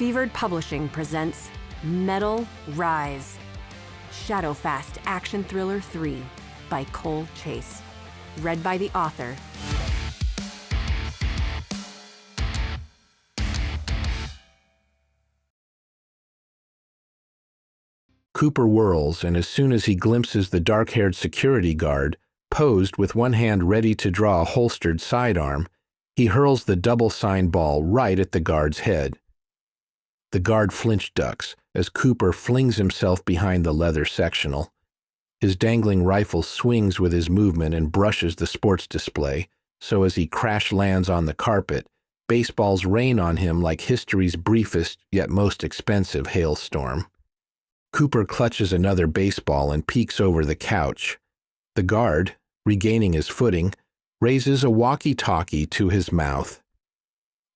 Fevered Publishing presents Metal Rise, Shadowfast Action Thriller 3 by Cole Chase. Read by the author. Cooper whirls, and as soon as he glimpses the dark-haired security guard, posed with one hand ready to draw a holstered sidearm, he hurls the double-sign ball right at the guard's head. The guard flinch ducks as Cooper flings himself behind the leather sectional. His dangling rifle swings with his movement and brushes the sports display, so as he crash lands on the carpet, baseballs rain on him like history's briefest yet most expensive hailstorm. Cooper clutches another baseball and peeks over the couch. The guard, regaining his footing, raises a walkie-talkie to his mouth.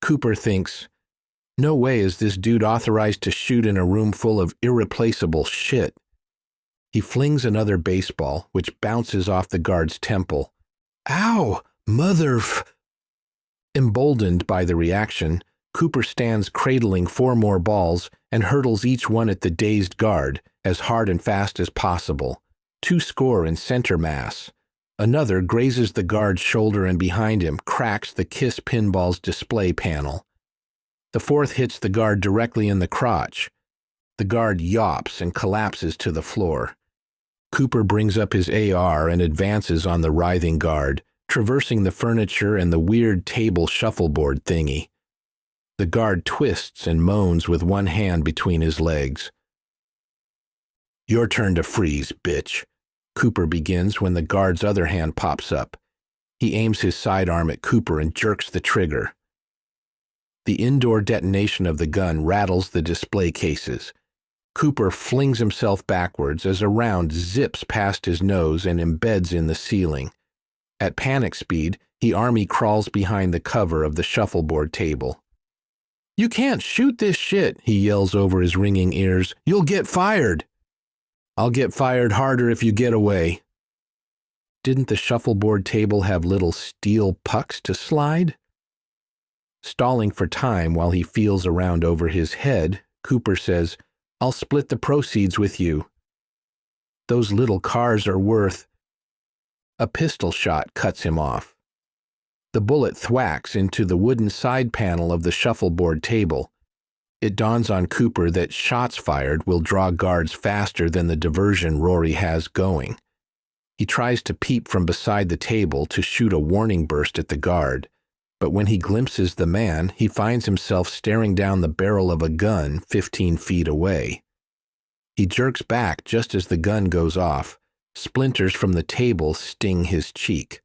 Cooper thinks, "No way is this dude authorized to shoot in a room full of irreplaceable shit." He flings another baseball, which bounces off the guard's temple. "Ow, Emboldened by the reaction, Cooper stands cradling 4 more balls and hurdles each one at the dazed guard as hard and fast as possible. 2 score in center mass. Another grazes the guard's shoulder and behind him cracks the Kiss Pinball's display panel. The 4th hits the guard directly in the crotch. The guard yawps and collapses to the floor. Cooper brings up his AR and advances on the writhing guard, traversing the furniture and the weird table shuffleboard thingy. The guard twists and moans with one hand between his legs. "Your turn to freeze, bitch," Cooper begins when the guard's other hand pops up. He aims his sidearm at Cooper and jerks the trigger. The indoor detonation of the gun rattles the display cases. Cooper flings himself backwards as a round zips past his nose and embeds in the ceiling. At panic speed, he army crawls behind the cover of the shuffleboard table. "You can't shoot this shit," he yells over his ringing ears. "You'll get fired." "I'll get fired harder if you get away." Didn't the shuffleboard table have little steel pucks to slide? Stalling for time while he feels around over his head, Cooper says, "I'll split the proceeds with you." "Those little cars are worth—" A pistol shot cuts him off. The bullet thwacks into the wooden side panel of the shuffleboard table. It dawns on Cooper that shots fired will draw guards faster than the diversion Rory has going. He tries to peep from beside the table to shoot a warning burst at the guard, but when he glimpses the man, he finds himself staring down the barrel of a gun 15 feet away. He jerks back just as the gun goes off. Splinters from the table sting his cheek.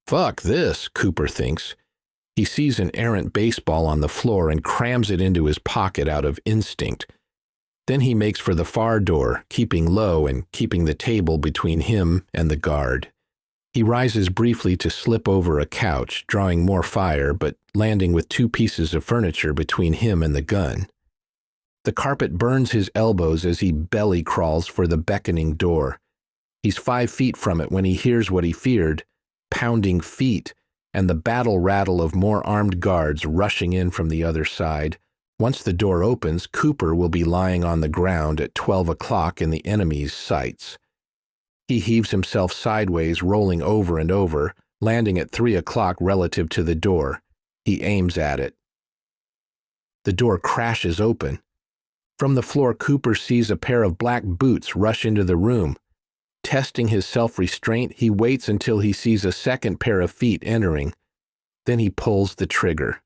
"Fuck this," Cooper thinks. He sees an errant baseball on the floor and crams it into his pocket out of instinct. Then he makes for the far door, keeping low and keeping the table between him and the guard. He rises briefly to slip over a couch, drawing more fire, but landing with 2 pieces of furniture between him and the gun. The carpet burns his elbows as he belly crawls for the beckoning door. He's 5 feet from it when he hears what he feared, pounding feet, and the battle rattle of more armed guards rushing in from the other side. Once the door opens, Cooper will be lying on the ground at 12 o'clock in the enemy's sights. He heaves himself sideways, rolling over and over, landing at 3 o'clock relative to the door. He aims at it. The door crashes open. From the floor, Cooper sees a pair of black boots rush into the room. Testing his self-restraint, he waits until he sees a second pair of feet entering. Then he pulls the trigger.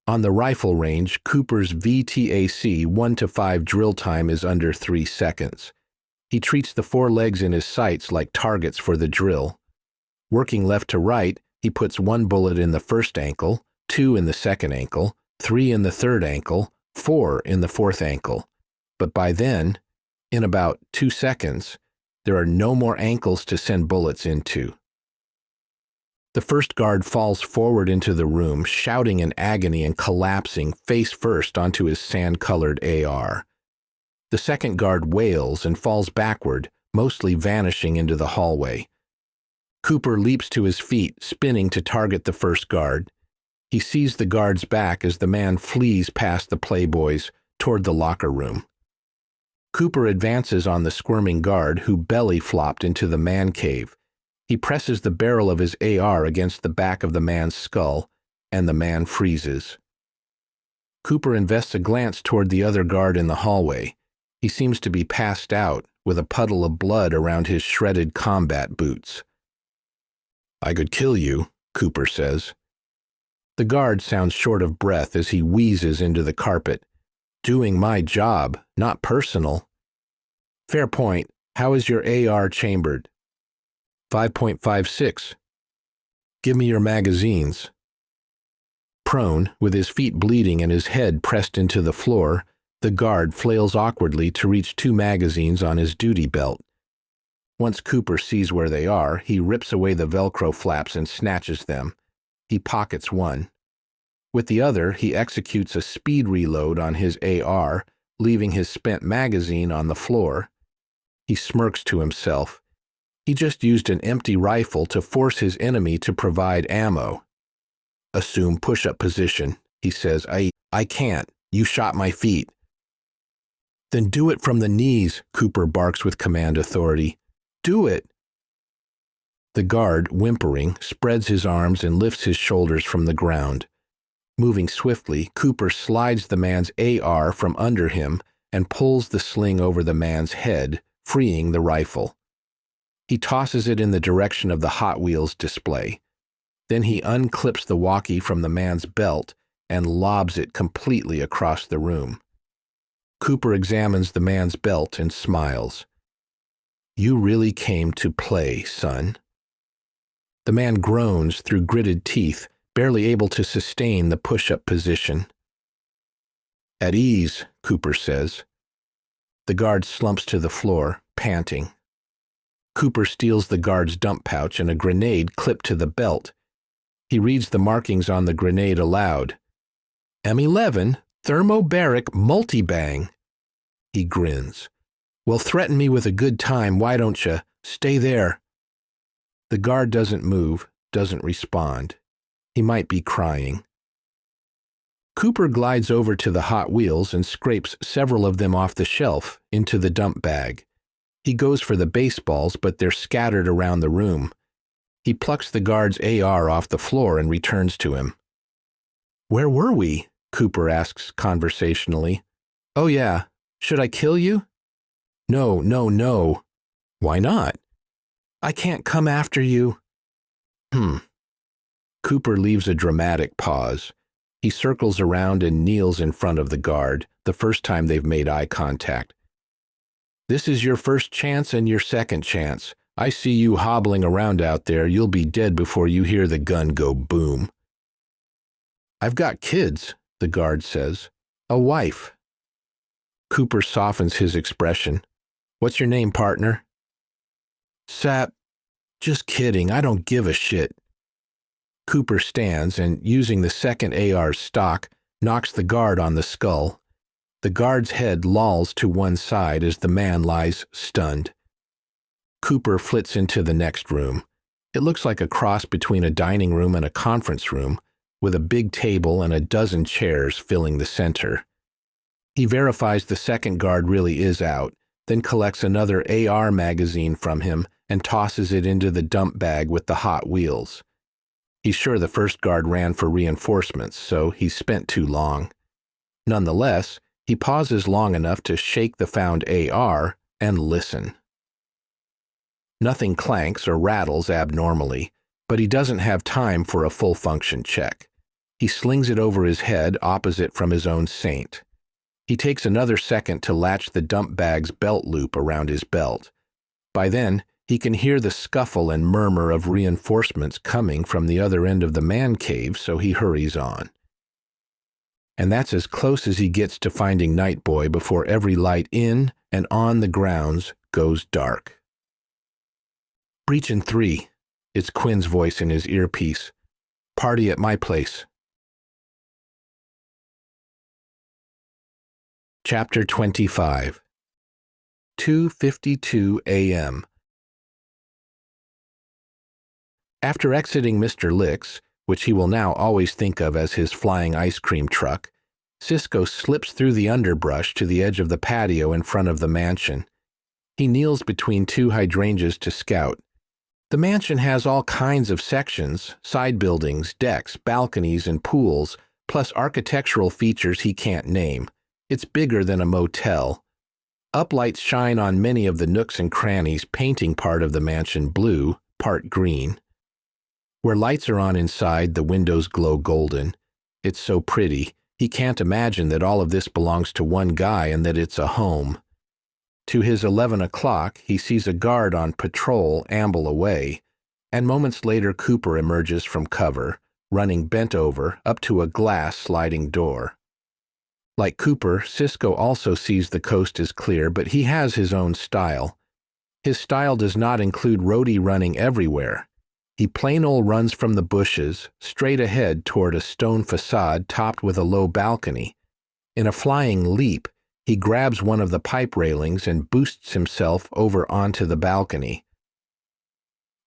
On the rifle range, Cooper's VTAC 1-5 drill time is under 3 seconds. He treats the 4 legs in his sights like targets for the drill. Working left to right, he puts 1 bullet in the first ankle, 2 in the second ankle, 3 in the third ankle, 4 in the fourth ankle. But by then, in about 2 seconds, there are no more ankles to send bullets into. The first guard falls forward into the room, shouting in agony and collapsing face first onto his sand-colored AR. The second guard wails and falls backward, mostly vanishing into the hallway. Cooper leaps to his feet, spinning to target the first guard. He sees the guard's back as the man flees past the playboys toward the locker room. Cooper advances on the squirming guard who belly flopped into the man cave. He presses the barrel of his AR against the back of the man's skull, and the man freezes. Cooper invests a glance toward the other guard in the hallway. He seems to be passed out, with a puddle of blood around his shredded combat boots. "I could kill you," Cooper says. The guard sounds short of breath as he wheezes into the carpet. "Doing my job, not personal." "Fair point. How is your AR chambered?" 5.56. "Give me your magazines." Prone, with his feet bleeding and his head pressed into the floor, the guard flails awkwardly to reach 2 magazines on his duty belt. Once Cooper sees where they are, he rips away the Velcro flaps and snatches them. He pockets one. With the other, he executes a speed reload on his AR, leaving his spent magazine on the floor. He smirks to himself. He just used an empty rifle to force his enemy to provide ammo. "Assume push-up position," he says. I can't. You shot my feet." "Then do it from the knees," Cooper barks with command authority. "Do it." The guard, whimpering, spreads his arms and lifts his shoulders from the ground. Moving swiftly, Cooper slides the man's AR from under him and pulls the sling over the man's head, freeing the rifle. He tosses it in the direction of the Hot Wheels display. Then he unclips the walkie from the man's belt and lobs it completely across the room. Cooper examines the man's belt and smiles. "You really came to play, son." The man groans through gritted teeth, barely able to sustain the push-up position. "At ease," Cooper says. The guard slumps to the floor, panting. Cooper steals the guard's dump pouch and a grenade clipped to the belt. He reads the markings on the grenade aloud. "M11, thermobaric multibang." He grins. "Well, threaten me with a good time, why don't you? Stay there." The guard doesn't move, doesn't respond. He might be crying. Cooper glides over to the Hot Wheels and scrapes several of them off the shelf into the dump bag. He goes for the baseballs, but they're scattered around the room. He plucks the guard's AR off the floor and returns to him. "Where were we?" Cooper asks conversationally. "Oh yeah, should I kill you?" No. "Why not?" "I can't come after you." Cooper leaves a dramatic pause. He circles around and kneels in front of the guard, the first time they've made eye contact. "This is your first chance and your second chance. I see you hobbling around out there. You'll be dead before you hear the gun go boom." "I've got kids," the guard says. "A wife." Cooper softens his expression. "What's your name, partner?" "Sap. Just kidding, I don't give a shit." Cooper stands and, using the second AR's stock, knocks the guard on the skull. The guard's head lolls to one side as the man lies stunned. Cooper flits into the next room. It looks like a cross between a dining room and a conference room, with a big table and a dozen chairs filling the center. He verifies the second guard really is out, then collects another AR magazine from him and tosses it into the dump bag with the Hot Wheels. He's sure the first guard ran for reinforcements, so he's spent too long. Nonetheless, he pauses long enough to shake the found AR and listen. Nothing clanks or rattles abnormally, but he doesn't have time for a full-function check. He slings it over his head opposite from his own saint. He takes another second to latch the dump bag's belt loop around his belt. By then, he can hear the scuffle and murmur of reinforcements coming from the other end of the man cave, so he hurries on. And that's as close as he gets to finding Nightboy before every light in and on the grounds goes dark. "Breach in 3. It's Quinn's voice in his earpiece. "Party at my place." Chapter 25. 2:52 a.m. After exiting Mr. Lick's, which he will now always think of as his flying ice cream truck, Cisco slips through the underbrush to the edge of the patio in front of the mansion. He kneels between two hydrangeas to scout. The mansion has all kinds of sections, side buildings, decks, balconies, and pools, plus architectural features he can't name. It's bigger than a motel. Uplights shine on many of the nooks and crannies, painting part of the mansion blue, part green. Where lights are on inside, the windows glow golden. It's so pretty, he can't imagine that all of this belongs to one guy and that it's a home. To his 11 o'clock, he sees a guard on patrol amble away, and moments later Cooper emerges from cover, running bent over up to a glass sliding door. Like Cooper, Cisco also sees the coast is clear, but he has his own style. His style does not include roadie running everywhere. He plain old runs from the bushes, straight ahead toward a stone facade topped with a low balcony. In a flying leap, he grabs one of the pipe railings and boosts himself over onto the balcony.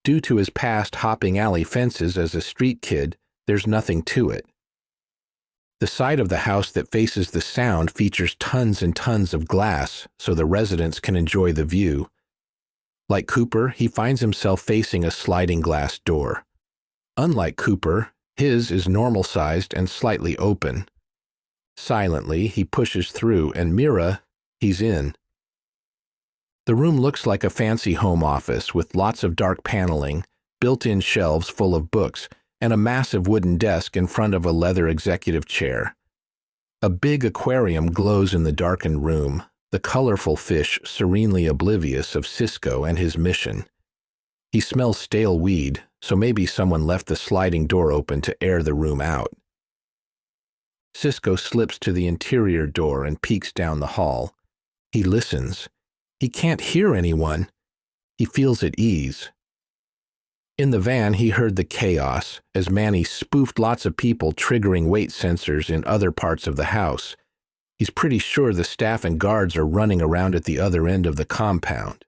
Due to his past hopping alley fences as a street kid, there's nothing to it. The side of the house that faces the sound features tons and tons of glass, so the residents can enjoy the view. Like Cooper, he finds himself facing a sliding glass door. Unlike Cooper, his is normal-sized and slightly open. Silently, he pushes through, and Mira, he's in. The room looks like a fancy home office with lots of dark paneling, built-in shelves full of books, and a massive wooden desk in front of a leather executive chair. A big aquarium glows in the darkened room, the colorful fish serenely oblivious of Cisco and his mission. He smells stale weed, so maybe someone left the sliding door open to air the room out. Cisco slips to the interior door and peeks down the hall. He listens. He can't hear anyone. He feels at ease. In the van, he heard the chaos as Manny spoofed lots of people, triggering weight sensors in other parts of the house. He's pretty sure the staff and guards are running around at the other end of the compound.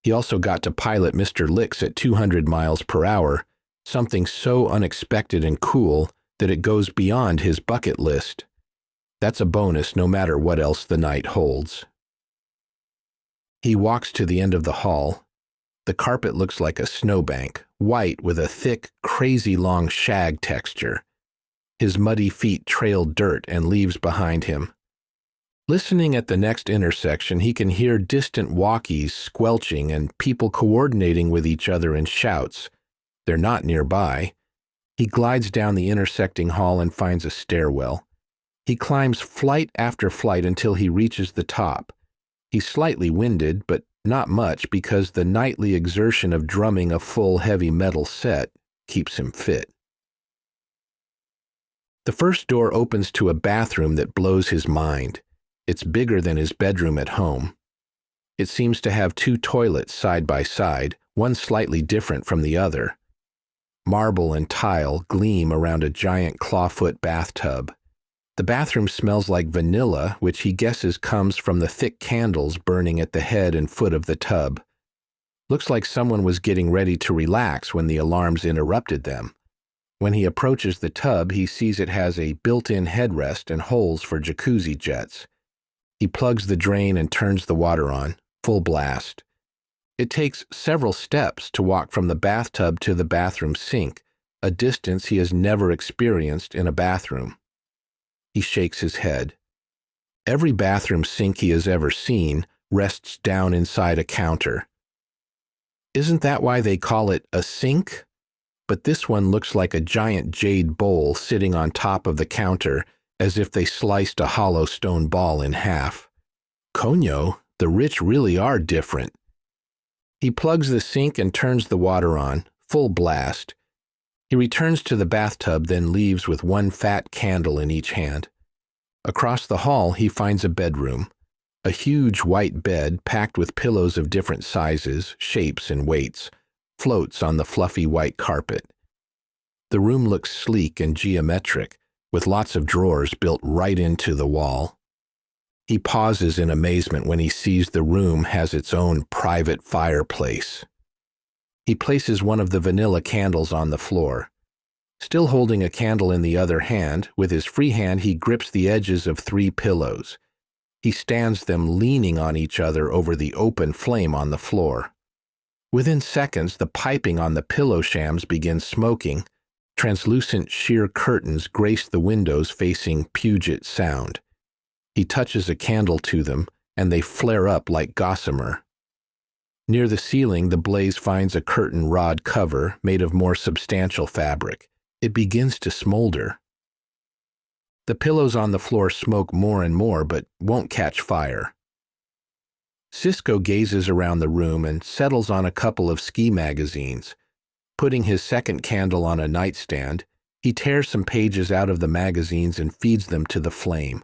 He also got to pilot Mr. Licks at 200 miles per hour, something so unexpected and cool that it goes beyond his bucket list. That's a bonus no matter what else the night holds. He walks to the end of the hall. The carpet looks like a snowbank, white with a thick, crazy long shag texture. His muddy feet trail dirt and leaves behind him. Listening at the next intersection, he can hear distant walkies squelching and people coordinating with each other in shouts. They're not nearby. He glides down the intersecting hall and finds a stairwell. He climbs flight after flight until he reaches the top. He's slightly winded, but not much because the nightly exertion of drumming a full heavy metal set keeps him fit. The first door opens to a bathroom that blows his mind. It's bigger than his bedroom at home. It seems to have two toilets side by side, one slightly different from the other. Marble and tile gleam around a giant clawfoot bathtub. The bathroom smells like vanilla, which he guesses comes from the thick candles burning at the head and foot of the tub. Looks like someone was getting ready to relax when the alarms interrupted them. When he approaches the tub, he sees it has a built-in headrest and holes for jacuzzi jets. He plugs the drain and turns the water on, full blast. It takes several steps to walk from the bathtub to the bathroom sink, a distance he has never experienced in a bathroom. He shakes his head. Every bathroom sink he has ever seen rests down inside a counter. Isn't that why they call it a sink? But this one looks like a giant jade bowl sitting on top of the counter, as if they sliced a hollow stone ball in half. Coño, the rich really are different. He plugs the sink and turns the water on, full blast. He returns to the bathtub, then leaves with one fat candle in each hand. Across the hall, he finds a bedroom. A huge white bed, packed with pillows of different sizes, shapes, and weights, floats on the fluffy white carpet. The room looks sleek and geometric, with lots of drawers built right into the wall. He pauses in amazement when he sees the room has its own private fireplace. He places one of the vanilla candles on the floor. Still holding a candle in the other hand, with his free hand he grips the edges of 3 pillows. He stands them leaning on each other over the open flame on the floor. Within seconds, the piping on the pillow shams begins smoking. Translucent sheer curtains grace the windows facing Puget Sound. He touches a candle to them, and they flare up like gossamer. Near the ceiling, the blaze finds a curtain rod cover made of more substantial fabric. It begins to smolder. The pillows on the floor smoke more and more, but won't catch fire. Cisco gazes around the room and settles on a couple of ski magazines. Putting his second candle on a nightstand, he tears some pages out of the magazines and feeds them to the flame.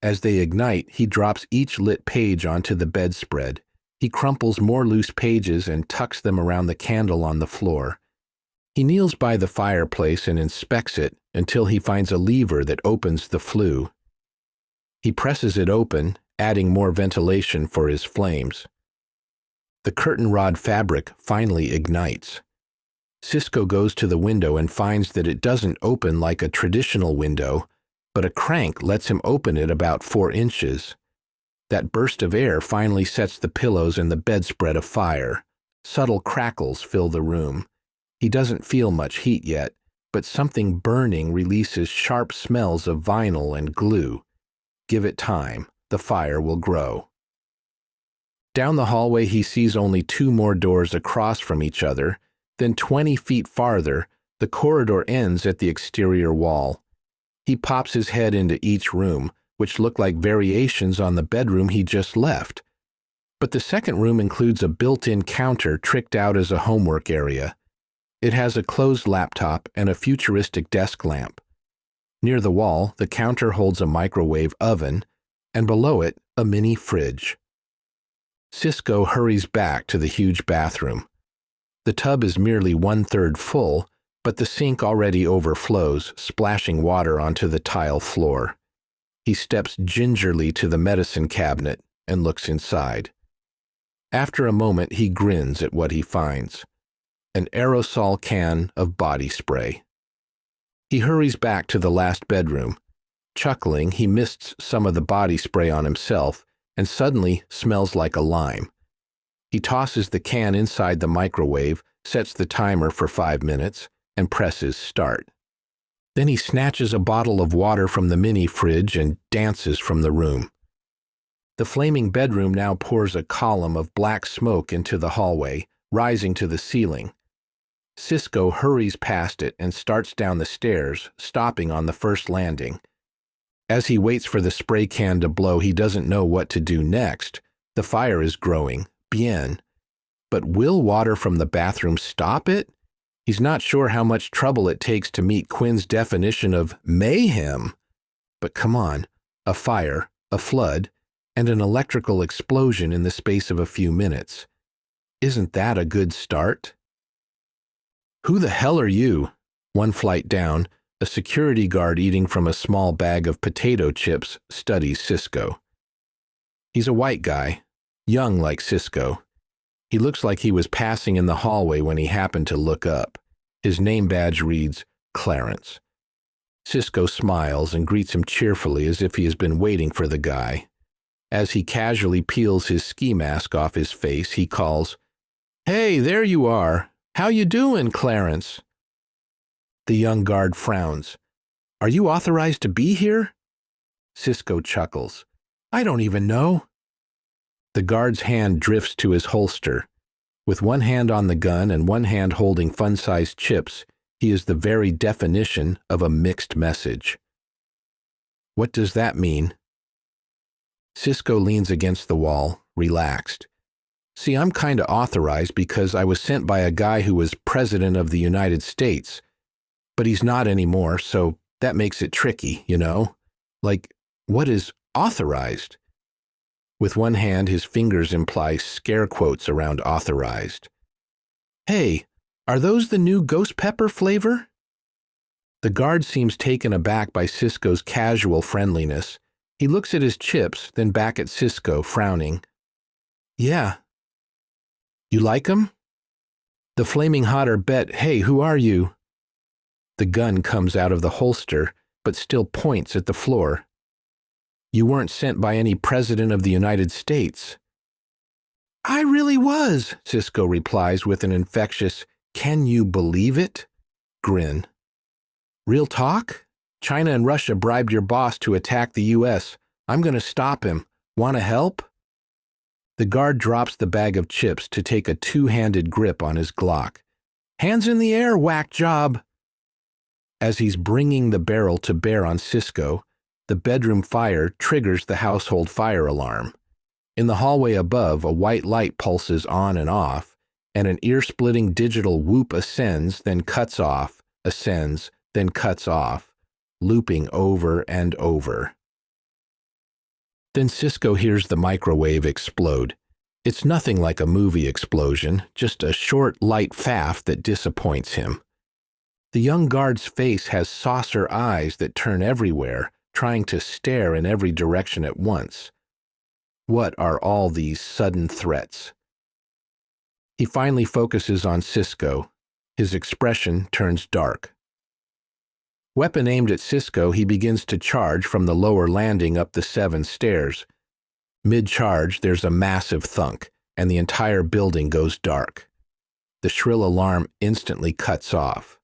As they ignite, he drops each lit page onto the bedspread. He crumples more loose pages and tucks them around the candle on the floor. He kneels by the fireplace and inspects it until he finds a lever that opens the flue. He presses it open, adding more ventilation for his flames. The curtain rod fabric finally ignites. Cisco goes to the window and finds that it doesn't open like a traditional window, but a crank lets him open it about 4 inches. That burst of air finally sets the pillows and the bedspread afire. Subtle crackles fill the room. He doesn't feel much heat yet, but something burning releases sharp smells of vinyl and glue. Give it time, the fire will grow. Down the hallway he sees only 2 more doors across from each other, then 20 feet farther, the corridor ends at the exterior wall. He pops his head into each room, which look like variations on the bedroom he just left. But the second room includes a built-in counter tricked out as a homework area. It has a closed laptop and a futuristic desk lamp. Near the wall, the counter holds a microwave oven, and below it, a mini fridge. Cisco hurries back to the huge bathroom. The tub is merely 1/3 full, but the sink already overflows, splashing water onto the tile floor. He steps gingerly to the medicine cabinet and looks inside. After a moment, he grins at what he finds. An aerosol can of body spray. He hurries back to the last bedroom. Chuckling, he mists some of the body spray on himself and suddenly smells like a lime. He tosses the can inside the microwave, sets the timer for 5 minutes, and presses start. Then he snatches a bottle of water from the mini fridge and dances from the room. The flaming bedroom now pours a column of black smoke into the hallway, rising to the ceiling. Cisco hurries past it and starts down the stairs, stopping on the first landing. As he waits for the spray can to blow, he doesn't know what to do next. The fire is growing, bien. But will water from the bathroom stop it? He's not sure how much trouble it takes to meet Quinn's definition of mayhem. But come on, a fire, a flood, and an electrical explosion in the space of a few minutes. Isn't that a good start? Who the hell are you? One flight down, a security guard eating from a small bag of potato chips studies Cisco. He's a white guy, young like Cisco. He looks like he was passing in the hallway when he happened to look up. His name badge reads Clarence. Cisco smiles and greets him cheerfully as if he has been waiting for the guy. As he casually peels his ski mask off his face, he calls, "Hey, there you are. How you doing, Clarence?" The young guard frowns. "Are you authorized to be here?" Cisco chuckles. "I don't even know." The guard's hand drifts to his holster. With one hand on the gun and one hand holding fun-sized chips, he is the very definition of a mixed message. "What does that mean?" Cisco leans against the wall, relaxed. "See, I'm kinda authorized because I was sent by a guy who was president of the United States. But he's not anymore, so that makes it tricky, you know? Like, what is authorized?" With one hand, his fingers imply scare quotes around authorized. "Hey, are those the new ghost pepper flavor?" The guard seems taken aback by Cisco's casual friendliness. He looks at his chips, then back at Cisco, frowning. "Yeah." "You like 'em?" "The flaming hotter bet, hey, who are you?" The gun comes out of the holster, but still points at the floor. "You weren't sent by any president of the United States." "I really was," Cisco replies with an infectious, "can you believe it?" grin. "Real talk? China and Russia bribed your boss to attack the U.S. I'm going to stop him. Want to help?" The guard drops the bag of chips to take a two-handed grip on his Glock. "Hands in the air, whack job!" As he's bringing the barrel to bear on Cisco, the bedroom fire triggers the household fire alarm. In the hallway above, a white light pulses on and off, and an ear-splitting digital whoop ascends, then cuts off, ascends, then cuts off, looping over and over. Then Cisco hears the microwave explode. It's nothing like a movie explosion, just a short, light faff that disappoints him. The young guard's face has saucer eyes that turn everywhere, trying to stare in every direction at once. What are all these sudden threats? He finally focuses on Cisco. His expression turns dark. Weapon aimed at Cisco, he begins to charge from the lower landing up the 7 stairs. Mid-charge, there's a massive thunk, and the entire building goes dark. The shrill alarm instantly cuts off.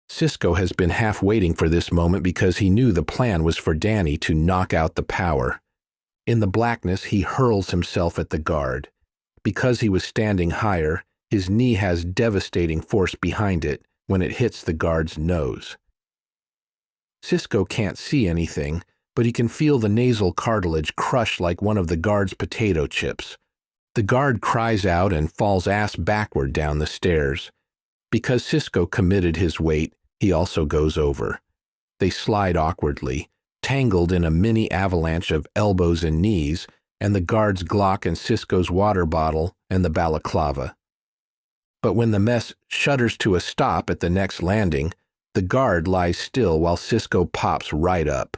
Cisco has been half waiting for this moment because he knew the plan was for Danny to knock out the power. In the blackness, he hurls himself at the guard. Because he was standing higher, his knee has devastating force behind it when it hits the guard's nose. Cisco can't see anything, but he can feel the nasal cartilage crush like one of the guard's potato chips. The guard cries out and falls ass backward down the stairs. Because Cisco committed his weight, he also goes over. They slide awkwardly, tangled in a mini avalanche of elbows and knees, and the guard's Glock and Cisco's water bottle and the balaclava. But when the mess shudders to a stop at the next landing, the guard lies still while Cisco pops right up.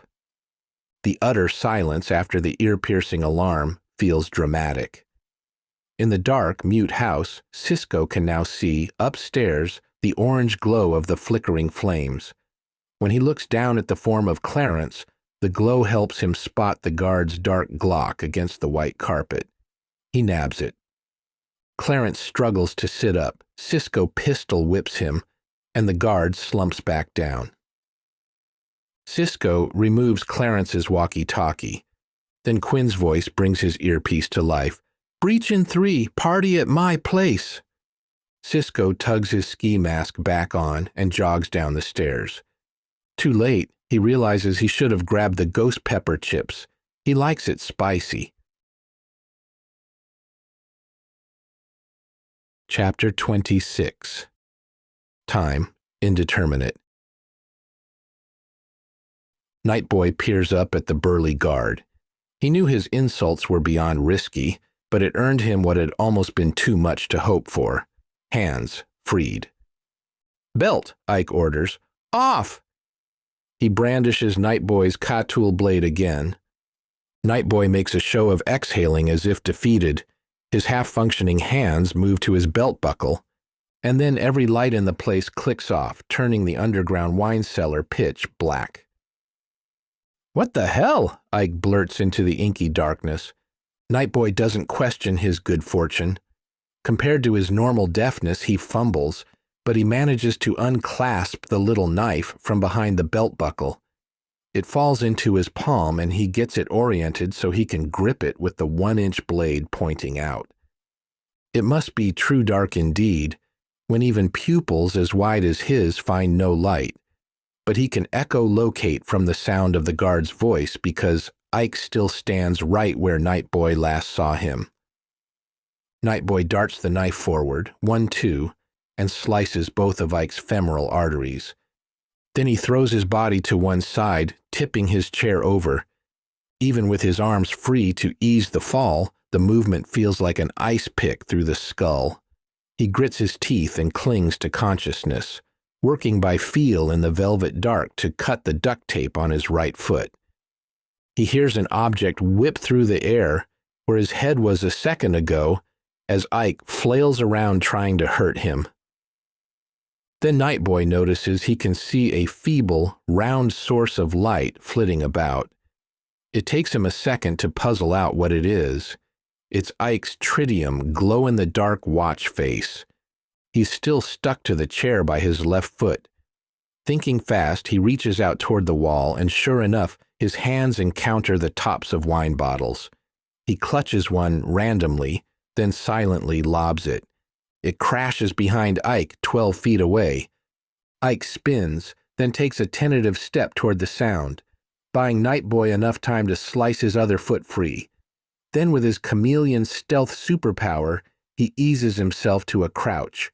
The utter silence after the ear-piercing alarm feels dramatic. In the dark, mute house, Cisco can now see, upstairs, the orange glow of the flickering flames. When he looks down at the form of Clarence, the glow helps him spot the guard's dark Glock against the white carpet. He nabs it. Clarence struggles to sit up. Cisco pistol whips him, and the guard slumps back down. Cisco removes Clarence's walkie-talkie. Then Quinn's voice brings his earpiece to life. "Breach in 3, party at my place." Cisco tugs his ski mask back on and jogs down the stairs. Too late, he realizes he should have grabbed the ghost pepper chips. He likes it spicy. Chapter 26. Time indeterminate. Nightboy peers up at the burly guard. He knew his insults were beyond risky, but it earned him what had almost been too much to hope for. Hands freed. "Belt," Ike orders. "Off!" He brandishes Nightboy's Ka-tool blade again. Nightboy makes a show of exhaling as if defeated. His half-functioning hands move to his belt buckle, and then every light in the place clicks off, turning the underground wine cellar pitch black. "What the hell?" Ike blurts into the inky darkness. Nightboy doesn't question his good fortune. Compared to his normal deafness, he fumbles, but he manages to unclasp the little knife from behind the belt buckle. It falls into his palm, and he gets it oriented so he can grip it with the 1-inch blade pointing out. It must be true dark indeed, when even pupils as wide as his find no light. But he can echolocate from the sound of the guard's voice because Ike still stands right where Nightboy last saw him. Nightboy darts the knife forward, 1-2, and slices both of Ike's femoral arteries. Then he throws his body to one side, tipping his chair over. Even with his arms free to ease the fall, the movement feels like an ice pick through the skull. He grits his teeth and clings to consciousness, working by feel in the velvet dark to cut the duct tape on his right foot. He hears an object whip through the air where his head was a second ago as Ike flails around trying to hurt him. Then Nightboy notices he can see a feeble, round source of light flitting about. It takes him a second to puzzle out what it is. It's Ike's tritium glow-in-the-dark watch face. He's still stuck to the chair by his left foot. Thinking fast, he reaches out toward the wall, and sure enough, his hands encounter the tops of wine bottles. He clutches one randomly, then silently lobs it. It crashes behind Ike 12 feet away. Ike spins, then takes a tentative step toward the sound, buying Nightboy enough time to slice his other foot free. Then with his chameleon stealth superpower, he eases himself to a crouch.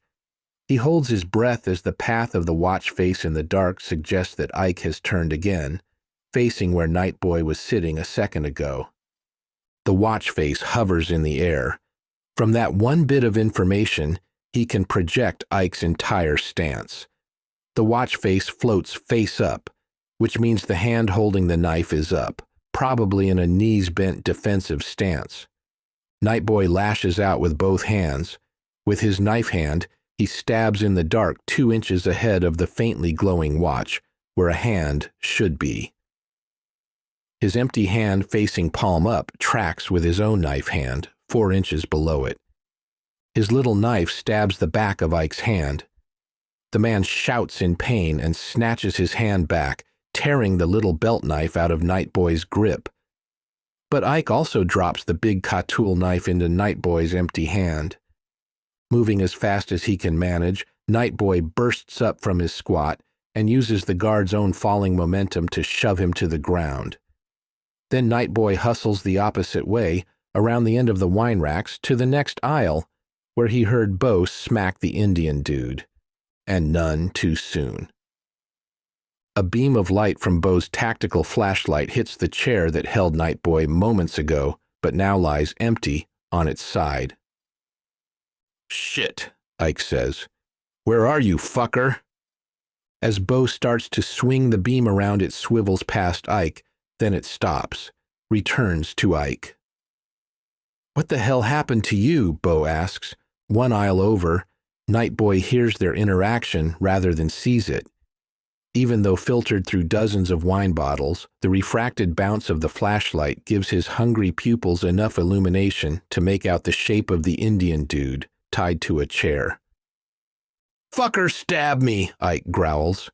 He holds his breath as the path of the watch face in the dark suggests that Ike has turned again, facing where Nightboy was sitting a second ago. The watch face hovers in the air. From that one bit of information, he can project Ike's entire stance. The watch face floats face up, which means the hand holding the knife is up, probably in a knees-bent defensive stance. Nightboy lashes out with both hands. With his knife hand, he stabs in the dark 2 inches ahead of the faintly glowing watch, where a hand should be. His empty hand facing palm up tracks with his own knife hand, 4 inches below it. His little knife stabs the back of Ike's hand. The man shouts in pain and snatches his hand back, tearing the little belt knife out of Nightboy's grip. But Ike also drops the big Catoul knife into Nightboy's empty hand. Moving as fast as he can manage, Nightboy bursts up from his squat and uses the guard's own falling momentum to shove him to the ground. Then Nightboy hustles the opposite way, around the end of the wine racks, to the next aisle, where he heard Bo smack the Indian dude. And none too soon. A beam of light from Bo's tactical flashlight hits the chair that held Nightboy moments ago, but now lies empty on its side. "Shit," Ike says. "Where are you, fucker?" As Bo starts to swing the beam around, it swivels past Ike, then it stops, returns to Ike. "What the hell happened to you?" Bo asks. One aisle over, Nightboy hears their interaction rather than sees it. Even though filtered through dozens of wine bottles, the refracted bounce of the flashlight gives his hungry pupils enough illumination to make out the shape of the Indian dude tied to a chair. "Fucker stab me," Ike growls.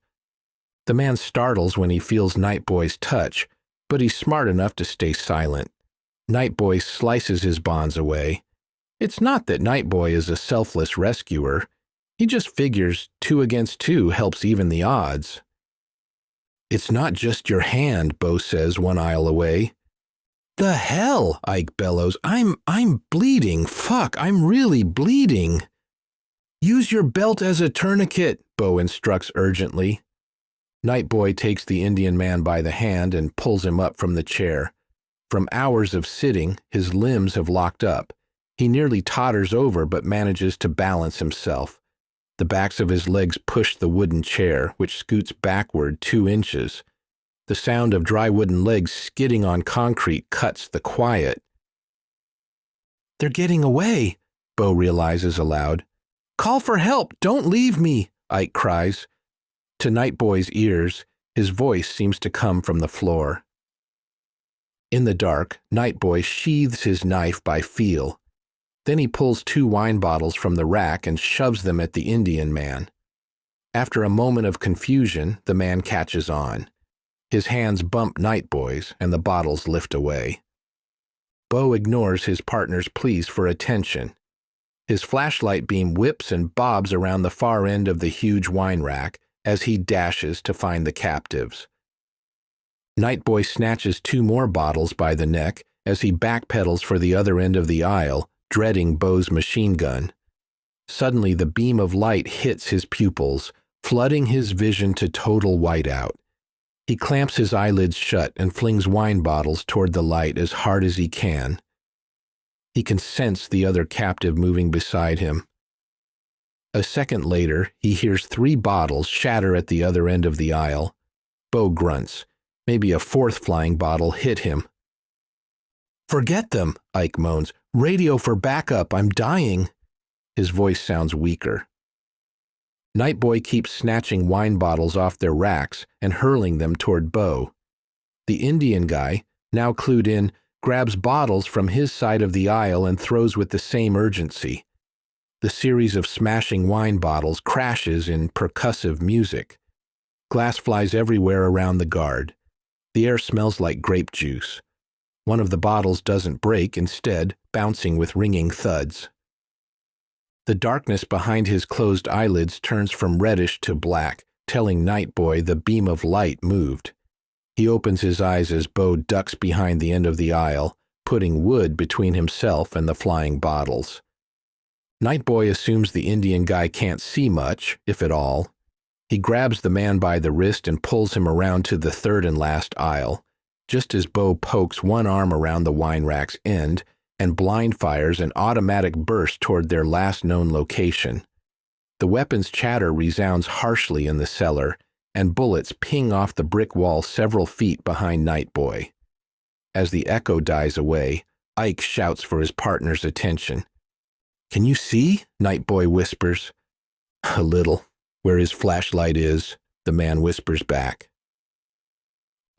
The man startles when he feels Nightboy's touch, but he's smart enough to stay silent. Nightboy slices his bonds away. It's not that Nightboy is a selfless rescuer. He just figures 2 against 2 helps even the odds. "It's not just your hand," Bo says one aisle away. "The hell?" Ike bellows. I'm bleeding. Fuck, I'm really bleeding." "Use your belt as a tourniquet," Bo instructs urgently. Nightboy takes the Indian man by the hand and pulls him up from the chair. From hours of sitting, his limbs have locked up. He nearly totters over but manages to balance himself. The backs of his legs push the wooden chair, which scoots backward 2 inches. The sound of dry wooden legs skidding on concrete cuts the quiet. "They're getting away," Bo realizes aloud. "Call for help! Don't leave me!" Ike cries. To Nightboy's ears, his voice seems to come from the floor. In the dark, Nightboy sheathes his knife by feel. Then he pulls 2 wine bottles from the rack and shoves them at the Indian man. After a moment of confusion, the man catches on. His hands bump Nightboy's, and the bottles lift away. Bo ignores his partner's pleas for attention. His flashlight beam whips and bobs around the far end of the huge wine rack as he dashes to find the captives. Nightboy snatches 2 more bottles by the neck as he backpedals for the other end of the aisle, dreading Bo's machine gun. Suddenly, the beam of light hits his pupils, flooding his vision to total whiteout. He clamps his eyelids shut and flings wine bottles toward the light as hard as he can. He can sense the other captive moving beside him. A second later, he hears 3 bottles shatter at the other end of the aisle. Bo grunts. Maybe a 4th flying bottle hit him. "Forget them," Ike moans. "Radio for backup, I'm dying." His voice sounds weaker. Nightboy keeps snatching wine bottles off their racks and hurling them toward Bo. The Indian guy, now clued in, grabs bottles from his side of the aisle and throws with the same urgency. The series of smashing wine bottles crashes in percussive music. Glass flies everywhere around the guard. The air smells like grape juice. One of the bottles doesn't break, instead bouncing with ringing thuds. The darkness behind his closed eyelids turns from reddish to black, telling Nightboy the beam of light moved. He opens his eyes as Bo ducks behind the end of the aisle, putting wood between himself and the flying bottles. Nightboy assumes the Indian guy can't see much, if at all. He grabs the man by the wrist and pulls him around to the third and last aisle, just as Bo pokes one arm around the wine rack's end and blind fires an automatic burst toward their last known location. The weapon's chatter resounds harshly in the cellar, and bullets ping off the brick wall several feet behind Nightboy. As the echo dies away, Ike shouts for his partner's attention. "Can you see?" Nightboy whispers. "A little. Where his flashlight is," the man whispers back.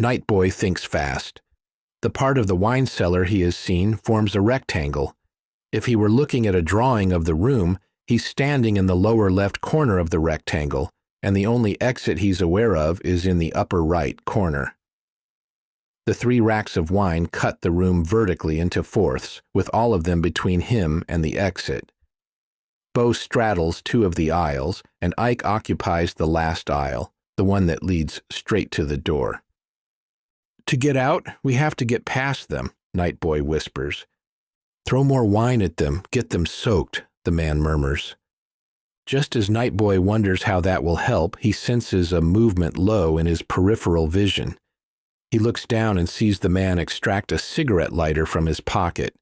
Nightboy thinks fast. The part of the wine cellar he has seen forms a rectangle. If he were looking at a drawing of the room, he's standing in the lower left corner of the rectangle, and the only exit he's aware of is in the upper right corner. The 3 racks of wine cut the room vertically into fourths, with all of them between him and the exit. Bo straddles 2 of the aisles, and Ike occupies the last aisle, the one that leads straight to the door. "To get out, we have to get past them," Nightboy whispers. "Throw more wine at them, get them soaked," the man murmurs. Just as Nightboy wonders how that will help, he senses a movement low in his peripheral vision. He looks down and sees the man extract a cigarette lighter from his pocket.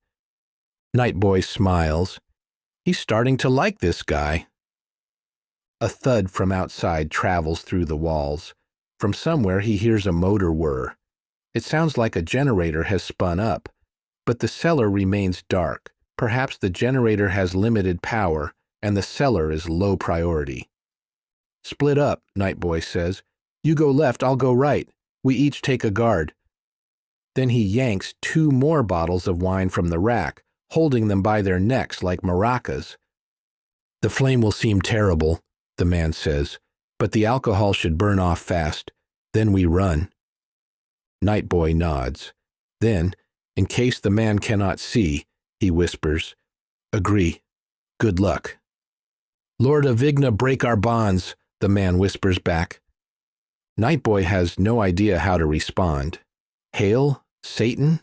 Nightboy smiles. He's starting to like this guy. A thud from outside travels through the walls. From somewhere he hears a motor whir. It sounds like a generator has spun up, but the cellar remains dark. Perhaps the generator has limited power, and the cellar is low priority. "Split up," Nightboy says. "You go left, I'll go right. We each take a guard." Then he yanks 2 more bottles of wine from the rack, holding them by their necks like maracas. "The flame will seem terrible," the man says, "but the alcohol should burn off fast. Then we run." Nightboy nods. Then, in case the man cannot see, he whispers, "Agree. Good luck." "Lord Avigna, break our bonds," the man whispers back. Nightboy has no idea how to respond. Hail? Satan?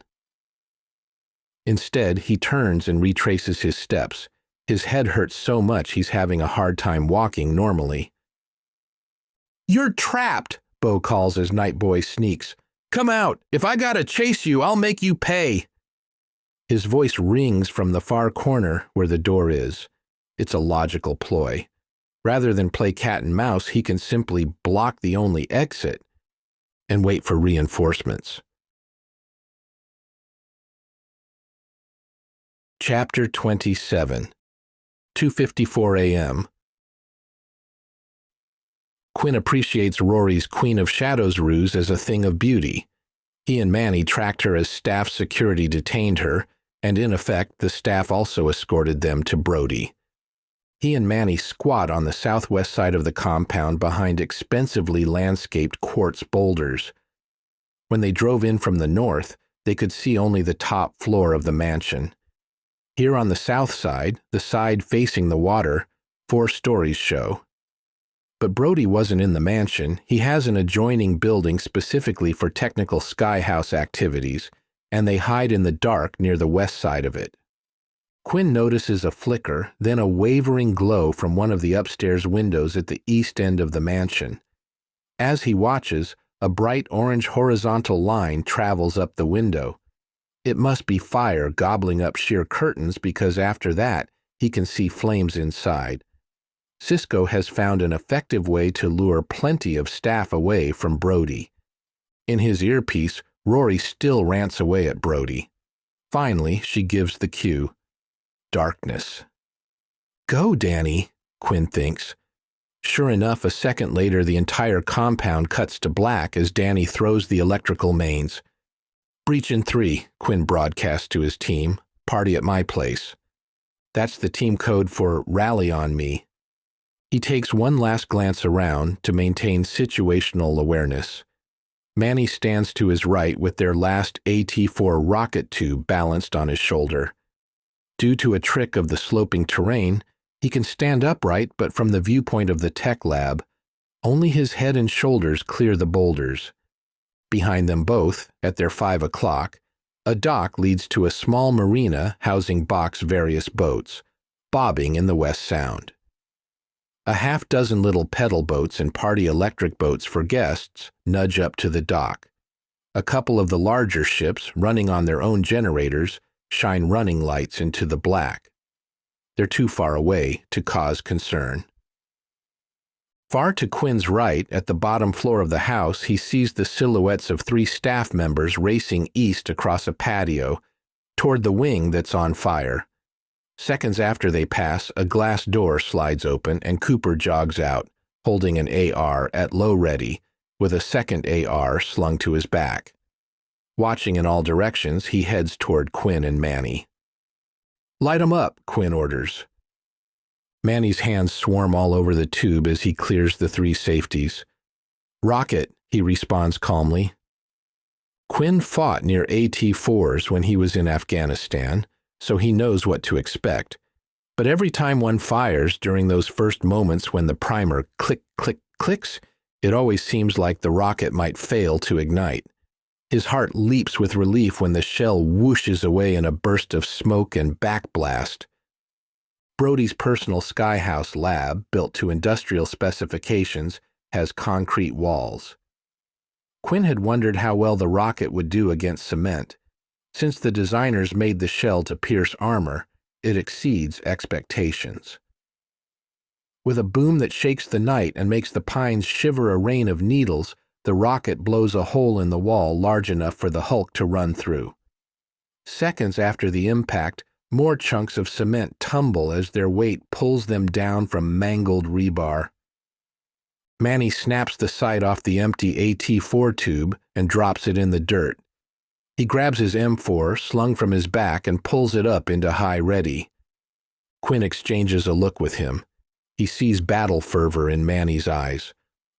Instead, he turns and retraces his steps. His head hurts so much he's having a hard time walking normally. "You're trapped," Bo calls as Nightboy sneaks. "Come out! If I gotta chase you, I'll make you pay!" His voice rings from the far corner where the door is. It's a logical ploy. Rather than play cat and mouse, he can simply block the only exit and wait for reinforcements. Chapter 27, 2:54 a.m. Quinn appreciates Rory's Queen of Shadows ruse as a thing of beauty. He and Manny tracked her as staff security detained her, and in effect, the staff also escorted them to Brody. He and Manny squat on the southwest side of the compound behind expensively landscaped quartz boulders. When they drove in from the north, they could see only the top floor of the mansion. Here on the south side, the side facing the water, 4 stories show. But Brody wasn't in the mansion. He has an adjoining building specifically for technical skyhouse activities, and they hide in the dark near the west side of it. Quinn notices a flicker, then a wavering glow from one of the upstairs windows at the east end of the mansion. As he watches, a bright orange horizontal line travels up the window. It must be fire gobbling up sheer curtains because after that, he can see flames inside. Cisco has found an effective way to lure plenty of staff away from Brody. In his earpiece, Rory still rants away at Brody. Finally, she gives the cue. Darkness. "Go, Danny," Quinn thinks. Sure enough, a second later, the entire compound cuts to black as Danny throws the electrical mains. "Breach in 3, Quinn broadcasts to his team. "Party at my place." That's the team code for "rally on me." He takes one last glance around to maintain situational awareness. Manny stands to his right with their last AT-4 rocket tube balanced on his shoulder. Due to a trick of the sloping terrain, he can stand upright, but from the viewpoint of the tech lab, only his head and shoulders clear the boulders. Behind them both, at their 5 o'clock, a dock leads to a small marina housing Bach's various boats, bobbing in the West Sound. A half-dozen little pedal boats and party electric boats for guests nudge up to the dock. A couple of the larger ships, running on their own generators, shine running lights into the black. They're too far away to cause concern. Far to Quinn's right, at the bottom floor of the house, he sees the silhouettes of 3 staff members racing east across a patio toward the wing that's on fire. Seconds after they pass, a glass door slides open and Cooper jogs out, holding an AR at low ready, with a second AR slung to his back. Watching in all directions, he heads toward Quinn and Manny. "Light 'em up," Quinn orders. Manny's hands swarm all over the tube as he clears the 3 safeties. "Rocket," he responds calmly. Quinn fought near AT-4s when he was in Afghanistan, so he knows what to expect. But every time one fires during those first moments when the primer clicks, it always seems like the rocket might fail to ignite. His heart leaps with relief when the shell whooshes away in a burst of smoke and backblast. Brody's personal skyhouse lab, built to industrial specifications, has concrete walls. Quinn had wondered how well the rocket would do against cement. Since the designers made the shell to pierce armor, it exceeds expectations. With a boom that shakes the night and makes the pines shiver a rain of needles, the rocket blows a hole in the wall large enough for the Hulk to run through. Seconds after the impact, more chunks of cement tumble as their weight pulls them down from mangled rebar. Manny snaps the sight off the empty AT-4 tube and drops it in the dirt. He grabs his M4, slung from his back, and pulls it up into high ready. Quinn exchanges a look with him. He sees battle fervor in Manny's eyes.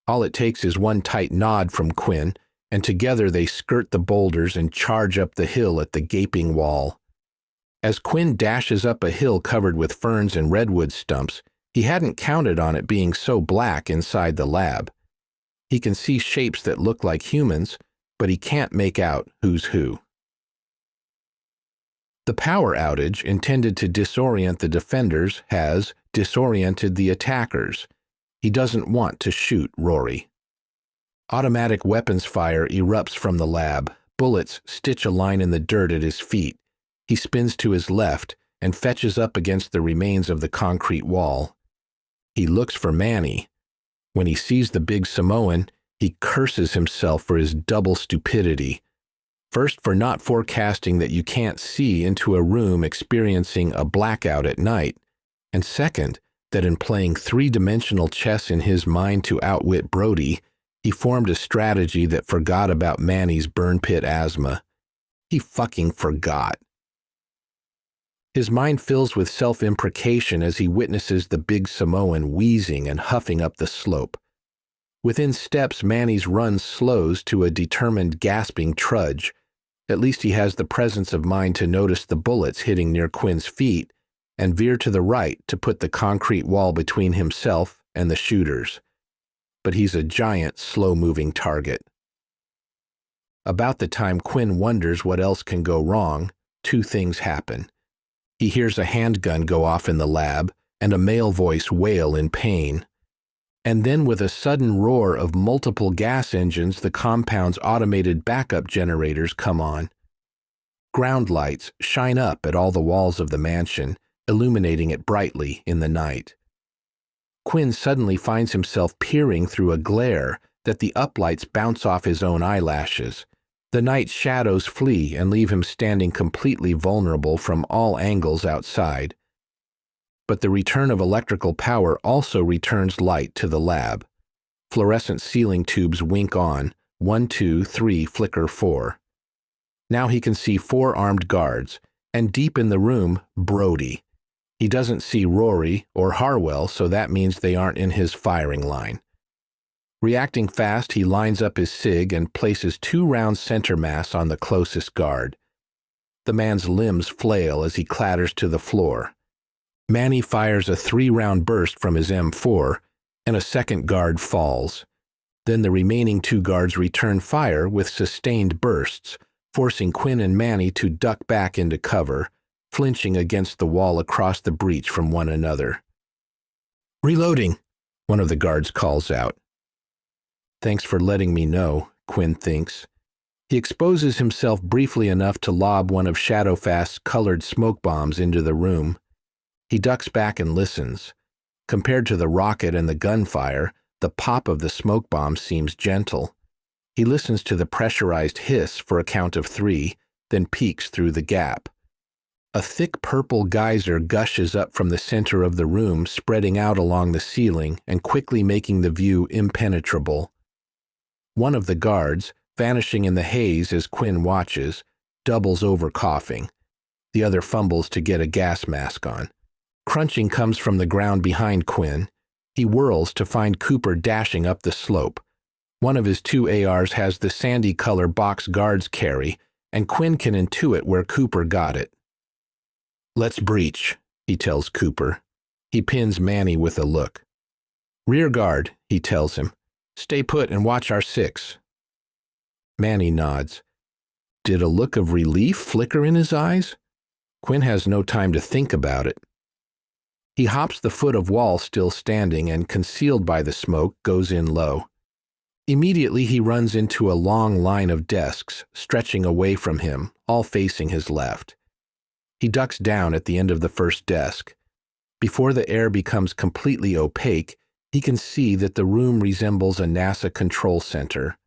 All it takes is one tight nod from Quinn, and together they skirt the boulders and charge up the hill at the gaping wall. As Quinn dashes up a hill covered with ferns and redwood stumps, he hadn't counted on it being so black inside the lab. He can see shapes that look like humans, but he can't make out who's who. The power outage, intended to disorient the defenders, has disoriented the attackers. He doesn't want to shoot Rory. Automatic weapons fire erupts from the lab. Bullets stitch a line in the dirt at his feet. He spins to his left and fetches up against the remains of the concrete wall. He looks for Manny. When he sees the big Samoan, he curses himself for his double stupidity. First, for not forecasting that you can't see into a room experiencing a blackout at night, and second, that in playing 3-dimensional chess in his mind to outwit Brody, he formed a strategy that forgot about Manny's burn pit asthma. He fucking forgot. His mind fills with self-imprecation as he witnesses the big Samoan wheezing and huffing up the slope. Within steps, Manny's run slows to a determined gasping trudge. At least he has the presence of mind to notice the bullets hitting near Quinn's feet and veer to the right to put the concrete wall between himself and the shooters. But he's a giant, slow-moving target. About the time Quinn wonders what else can go wrong, 2 things happen. He hears a handgun go off in the lab and a male voice wail in pain. And then with a sudden roar of multiple gas engines, the compound's automated backup generators come on. Ground lights shine up at all the walls of the mansion, illuminating it brightly in the night. Quinn suddenly finds himself peering through a glare that the uplights bounce off his own eyelashes. The night shadows flee and leave him standing completely vulnerable from all angles outside. but the return of electrical power also returns light to the lab. Fluorescent ceiling tubes wink on, 1, 2, 3, flicker 4. Now he can see 4 armed guards, and deep in the room, Brody. He doesn't see Rory or Harwell, so that means they aren't in his firing line. Reacting fast, he lines up his SIG and places 2 round center mass on the closest guard. The man's limbs flail as he clatters to the floor. Manny fires a 3-round burst from his M4, and a second guard falls. Then the remaining 2 guards return fire with sustained bursts, forcing Quinn and Manny to duck back into cover, flinching against the wall across the breach from one another. "Reloading," one of the guards calls out. "Thanks for letting me know," Quinn thinks. He exposes himself briefly enough to lob one of Shadowfast's colored smoke bombs into the room. He ducks back and listens. Compared to the rocket and the gunfire, the pop of the smoke bomb seems gentle. He listens to the pressurized hiss for a count of 3, then peeks through the gap. A thick purple geyser gushes up from the center of the room, spreading out along the ceiling and quickly making the view impenetrable. One of the guards, vanishing in the haze as Quinn watches, doubles over coughing. The other fumbles to get a gas mask on. Crunching comes from the ground behind Quinn. He whirls to find Cooper dashing up the slope. One of his 2 ARs has the sandy color box guards carry, and Quinn can intuit where Cooper got it. "Let's breach," he tells Cooper. He pins Manny with a look. "Rear guard," he tells him. "Stay put and watch our 6. Manny nods. Did a look of relief flicker in his eyes? Quinn has no time to think about it. He hops the foot of wall still standing and, concealed by the smoke, goes in low. Immediately he runs into a long line of desks, stretching away from him, all facing his left. He ducks down at the end of the first desk. Before the air becomes completely opaque, he can see that the room resembles a NASA control center.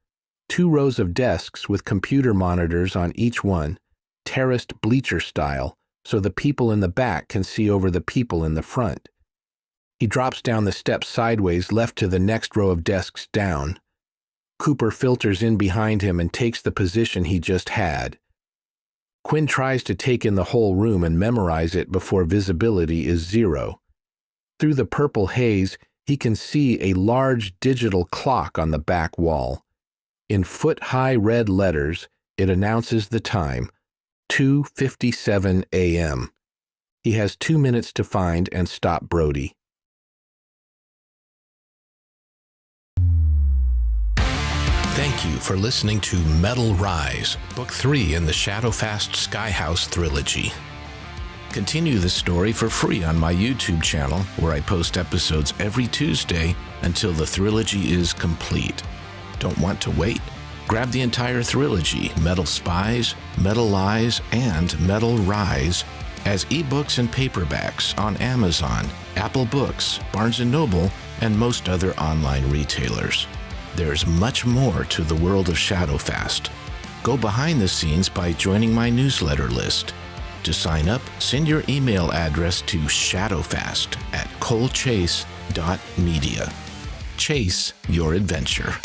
2 rows of desks with computer monitors on each one, terraced bleacher style, so the people in the back can see over the people in the front. He drops down the steps sideways, left to the next row of desks down. Cooper filters in behind him and takes the position he just had. Quinn tries to take in the whole room and memorize it before visibility is 0. Through the purple haze, he can see a large digital clock on the back wall. In foot-high red letters, it announces the time, 2:57 a.m. He has 2 minutes to find and stop Brody. Thank you for listening to Metal Rise, Book 3 in the Shadowfast Skyhouse Thrillogy. Continue the story for free on my YouTube channel, where I post episodes every Tuesday until the Thrillogy is complete. Don't want to wait? Grab the entire Thrillogy, Metal Spies, Metal Lies, and Metal Rise, as ebooks and paperbacks on Amazon, Apple Books, Barnes & Noble, and most other online retailers. There's much more to the world of Shadowfast. Go behind the scenes by joining my newsletter list. To sign up, send your email address to shadowfast@colechase.media. Chase your adventure.